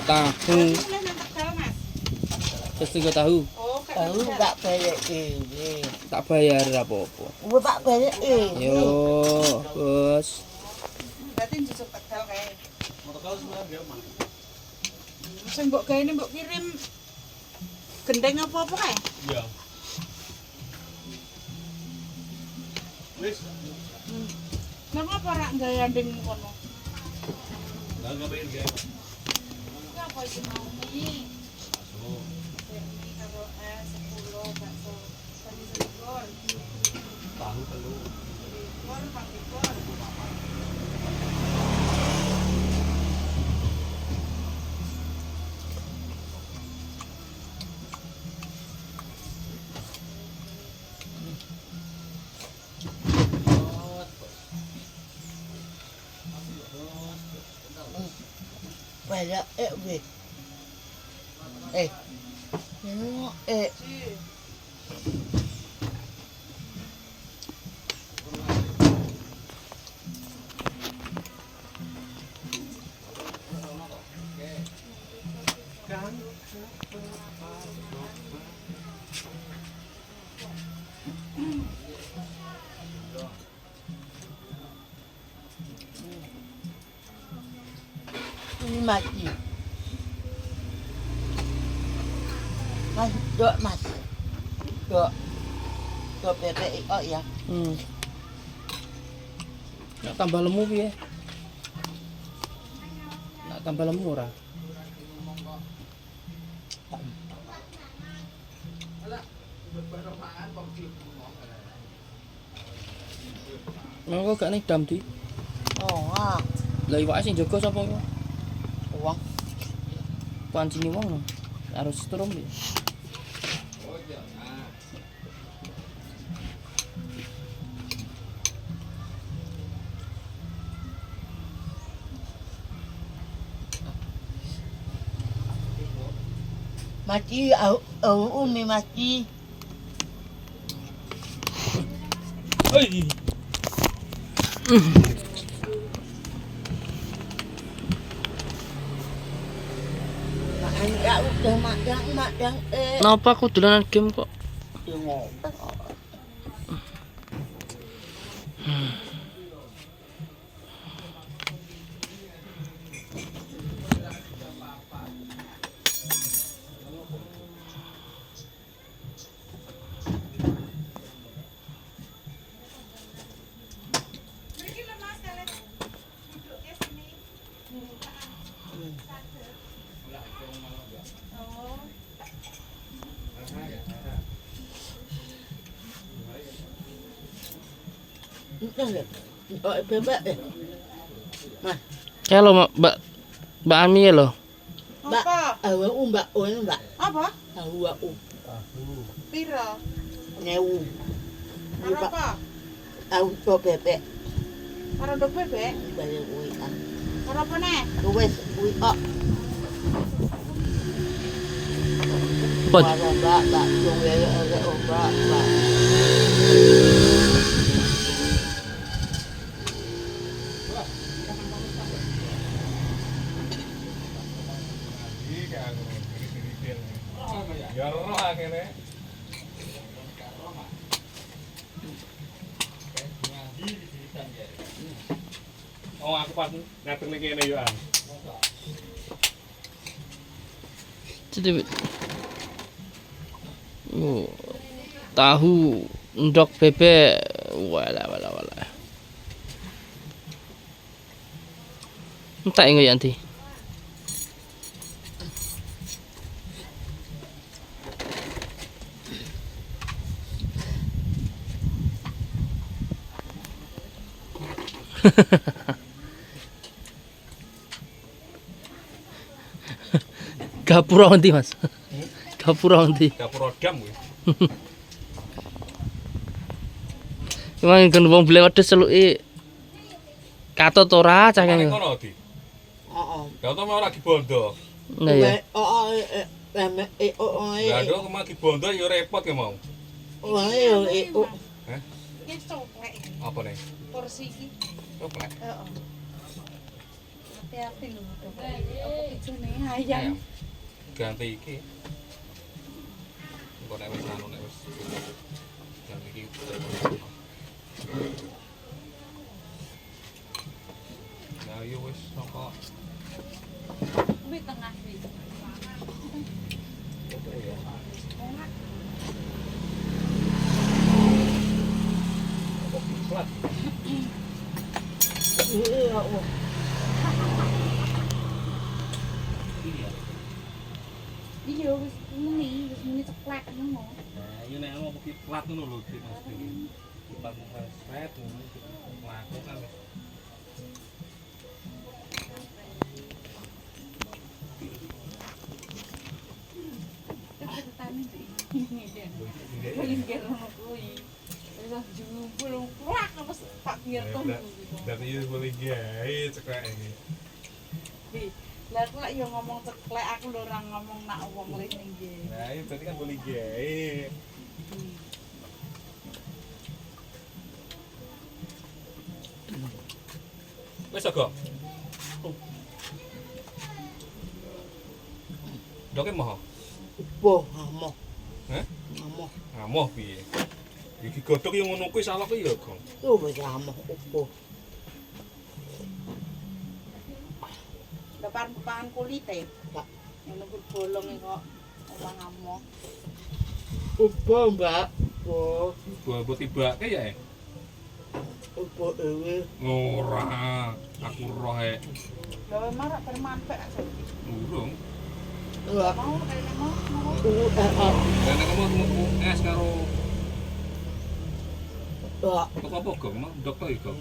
tahu. Terus tahu. Tahu tak bayar dhewe. Tak bayar apa-apa. Gua tak bayar Yo, bos. Berarti njusuk tegal kae. Sing mbok gawe mbok kirim gendeng apa-apa kae? Iya. Wis. Napa ora gawe andeng kono? Lah enggak bayar gawe. Iki apa iki mau mie? Mie karo 10 bakso. Tadi segol. Tahu telur. Gol pakai gol. Bayar weh. Ini mati. Mas, dok mas. Dok. Dok bebek ya. Nak tambah lemu piye? Nak tambah lemu ora? Nang kok gak ning dam di? Oh, Lah iwake sing jaga sapa iku? uang. Pancine wong no. Harus setrum ya. Mati, umi mati. Hei. Enggak udah madang Napa aku dolanan game kok? Bebek Kalau Mbak Ami ya loh. Apa? mbak mbak. Apa? Tahu. Piro? Nyewu. Karo apa? Tahu to bebek. Karo ndok bebek? Bayar kuwi kan. Karo apa neh? Wes kuwi kok. Pot. Mbak, dong ya mbak. Ya roh ngene. Oh, aku pas ngateng ning kene yo an. Jadi tahu ndok bebek wala. Entak enggak ya nanti? Gapura nanti mas. Gapura nanti. Dapur odam kuwi. Emang kan wong beli wedhus seluke katot ora cah Ning kene. kono di. Heeh. Lah to mau lagi bondo. Nah ya. Lah do lagi bondo yo repot ya mau. Iki coplek. Apa nih? Porsi iki. Coplek. Heeh. Hati-hati lho. Apa Bojone ayam. Ganti iki. Engko nek wis anu nek wis ganti iki. Nah, yo wis saka Kuwi tengah kuwi. plat. Iya, oh. Iya wis muni ceklek ngono. Nah, yo nek mau iki plat ngono lho, Dik Mas. Plat sret ngono iki. Laku kan wis. Ketane iki. Lingkir ngono kuwi. Wis jubul kuak apa tak ngerti. Berarti yo boleh gawe ceklek iki. Lah aku lek yo ngomong ceklek aku lho ora ngomong nak wong lene nggih. Nah, itu berarti kan boleh gawe. Wis aga. Doke moho. Upo, ngamoh. Heh? Ngamoh. Ngamoh piye? Iki godhog yo ngono kuwi salah kuwi ya, Gong. Tuh wis ngamoh upo. Depan pangan kulite. Pak. Ngono kuwi bolong kok ora ngamo. Upo, Mbak. Upo. Buat tibake ya. Upo ewe. Ora, aku roh e. Gawe marak bermanfaat saiki. Urung. Wah. Mau kene mau. Dan nek kamu es karo Wah. apa Gong? Mak dokter iki, Gong.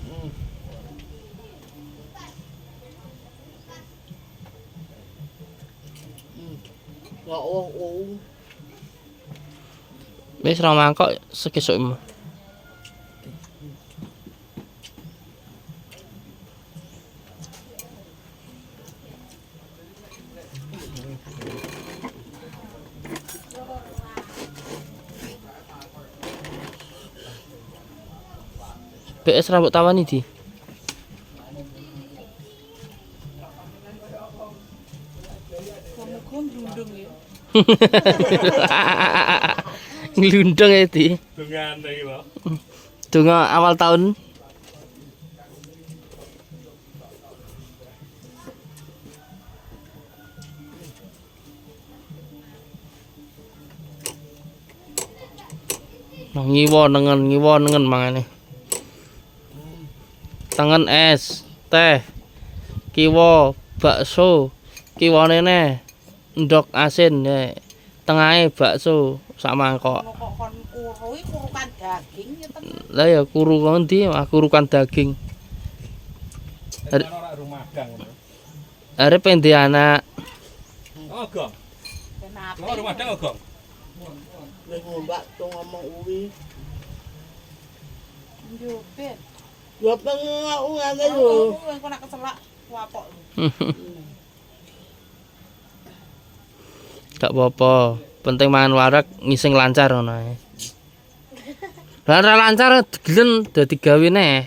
Ya oh, oh. Wis ra mangkok sekesukmu. PS rambut tawani di. Kamu kon dundung ya. Nglundung ya di. Dungane iki lho. Donga awal tahun. Nah, ngiwo nengen mangane. Tengen es, teh, kiwo, bakso, kiwane ne, ndok asin, ya. Tengahe bakso, sak mangkok. Ngono kok kon kurui kurukan daging ya ten. Lah ya kuru kondi, kurukan daging. Kan ora rumah gang ngono. Arep endi anak. Oh, Gong. Kenapa? Lo rumah gang, Gong. Nek Mbak tuh ngomong uwi. Njupit. Ya pengau ngene lho. Oh, kok nak keselak wapok. Gak apa-apa. Penting mangan warak ngising lancar ngono ae. Lah ora lancar digelen dadi gawene.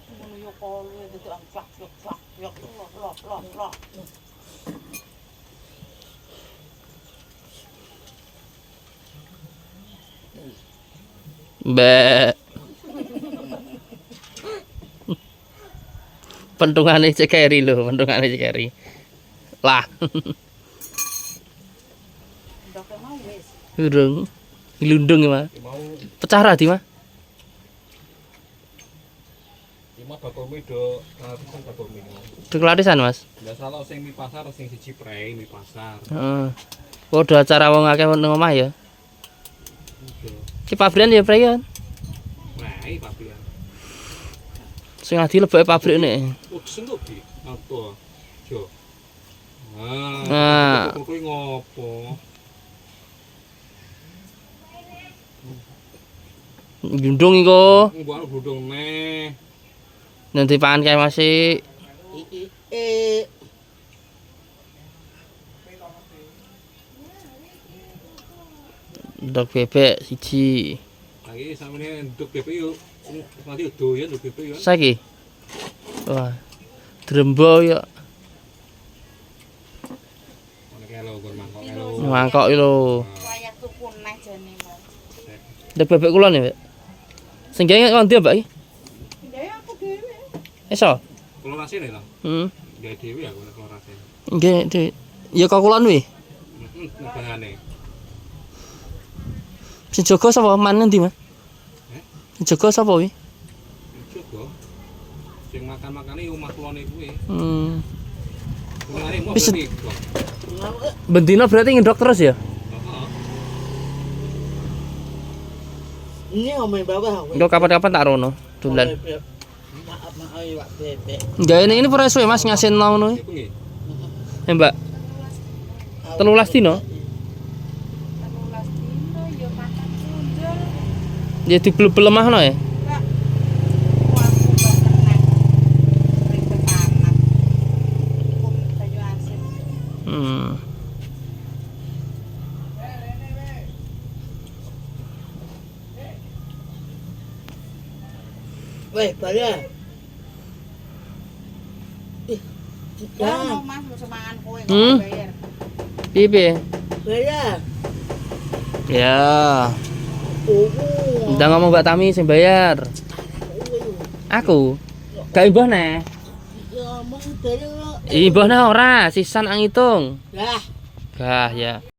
Ngono yo kolu itu angklak plak yo lok. Mbak. Pentungane cekeri lho, pentungane cekeri. Lah, Ndoke mau wis. urung. Nglundung ya, Mas. Mau Pecah ra di, Mas. lima bakomi do pisan bakomi. Deklarisan, Mas. Lah salah sing mi pasar sing siji prei mi pasar. Heeh. Padha acara wong akeh nang omah ya. Ki pabrikan ya, Pre ya. Prei pabrikan. Sing adi lebake pabrik nek. Oh, sentuk iki. Apa? Jo. Nah. Kuwi ngopo? Glundung iku. Mbok bodong neh. Nanti pangan kae masih ndok bebek siji. Lagi sampeyan nduk bebek yo. Nanti doyan nduk bebek yo. Saiki. Wah. Drembo ya. Mangkok iki lho. Layak tuku neh jane, Mbak. Ndek bebek kula nih, Mbak. Sing gawe ngondi, Mbak iki? Ya aku dhewe. Iso? Kalau rasine lah, gawe dhewe aku nek kalau rasine. Nggih, Dik. Ya kok kulon wi. Nebangane. Sing jaga sapa? Man endi, Mas? Sing jaga sapa wi? Jogo. Sing makan-makane omah kulone kuwi. Kulone mau Wis- beli kok. Bendina berarti ngendok terus ya? Heeh. Ini ngomong bawah. Ngendok kapan-kapan tak rono. Dolan. Maaf maaf Pak bebek. Gawe ini pura suwe Mas ngasin ngono. Iku nggih. Ya, Mbak. 13 dino. 13 dino ya makan punjul. Ya dibel-bel lemahno ya. Mbak. Aku mbak tenang. Ribet amat. Hukum banyu asin. Weh, bayar. Ya, Ya, Mas, mau semangan kowe kok Hmm? bayar. Piye piye? bayar. Ya. Oh. Udah ngomong Mbak Tami sing bayar. Aku. Gak imbah neh. Ya, mau bayar. Imbah neh ora, sisan ang hitung. Lah. Gah ya.